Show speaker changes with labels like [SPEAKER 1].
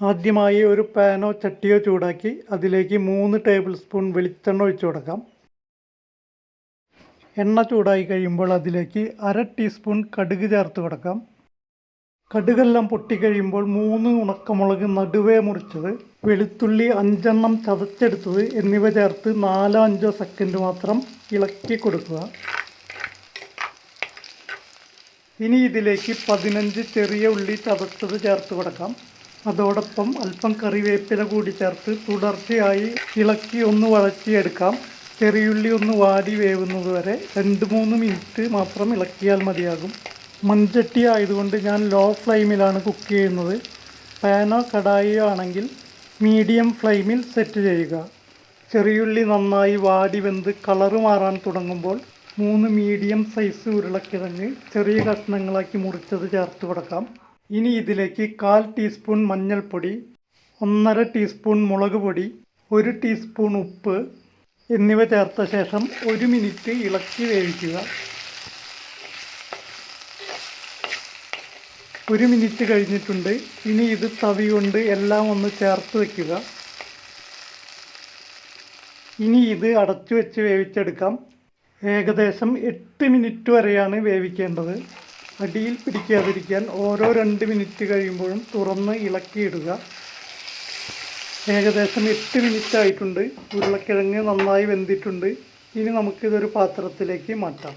[SPEAKER 1] ആദ്യമായി ഒരു പാനോ ചട്ടിയോ ചൂടാക്കി അതിലേക്ക് 3 ടേബിൾ സ്പൂൺ വെളിച്ചെണ്ണ ഒഴിച്ചു കൊടുക്കാം. എണ്ണ ചൂടായി കഴിയുമ്പോൾ അതിലേക്ക് 1/2 ടീസ്പൂൺ കടുക് ചേർത്ത് കൊടുക്കാം. കടുകെല്ലാം പൊട്ടിക്കഴിയുമ്പോൾ 3 ഉണക്കമുളക് നടുവേ മുറിച്ചത്, വെളുത്തുള്ളി 5 എണ്ണം ചതച്ചെടുത്തത് എന്നിവ ചേർത്ത് 4-5 സെക്കൻഡ് മാത്രം ഇളക്കി കൊടുക്കുക. ഇനി ഇതിലേക്ക് 15 ചെറിയ ഉള്ളി ചതച്ചത് ചേർത്ത് കൊടുക്കാം. അതോടൊപ്പം അല്പം കറിവേപ്പില കൂടി ചേർത്ത് തുടർച്ചയായി ഇളക്കി ഒന്ന് വഴറ്റിയെടുക്കാം. ചെറിയുള്ളി ഒന്ന് വാടി വേവുന്നത് വരെ 2-3 മിനിറ്റ് മാത്രം ഇളക്കിയാൽ മതിയാകും. മൺചട്ടി ആയതുകൊണ്ട് ഞാൻ ലോ ഫ്ലെയിമിലാണ് കുക്ക് ചെയ്യുന്നത്. പാനോ കടായിയോ ആണെങ്കിൽ മീഡിയം ഫ്ലെയിമിൽ സെറ്റ് ചെയ്യുക. ചെറിയുള്ളി നന്നായി വാടി വെന്ത് കളറ് മാറാൻ തുടങ്ങുമ്പോൾ 3 മീഡിയം സൈസ് ഉരുളക്കിഴങ്ങ് ചെറിയ കഷ്ണങ്ങളാക്കി മുറിച്ചത് ചേർത്ത് കൊടുക്കാം. ഇനി ഇതിലേക്ക് 1/4 ടീസ്പൂൺ മഞ്ഞൾപ്പൊടി, 1/2 ടീസ്പൂൺ മുളക് പൊടി, 1 ടീസ്പൂൺ ഉപ്പ് എന്നിവ ചേർത്ത ശേഷം 1 മിനിറ്റ് ഇളക്കി വേവിക്കുക. 1 മിനിറ്റ് കഴിഞ്ഞിട്ടുണ്ട്. ഇനി ഇത് തവി കൊണ്ട് എല്ലാം ഒന്ന് ചേർത്ത് വയ്ക്കുക. ഇനി ഇത് അടച്ചു വെച്ച് വേവിച്ചെടുക്കാം. ഏകദേശം 8 മിനിറ്റ് വരെയാണ് വേവിക്കേണ്ടത്. അടിയിൽ പിടിക്കാതിരിക്കാൻ ഓരോ 2 മിനിറ്റ് കഴിയുമ്പോഴും തുറന്ന് ഇളക്കിയിടുക. ഏകദേശം 8 മിനിറ്റ് ആയിട്ടുണ്ട്. ഉരുളക്കിഴങ്ങ് നന്നായി വെന്തിട്ടുണ്ട്. ഇനി നമുക്കിതൊരു പാത്രത്തിലേക്ക് മാറ്റാം.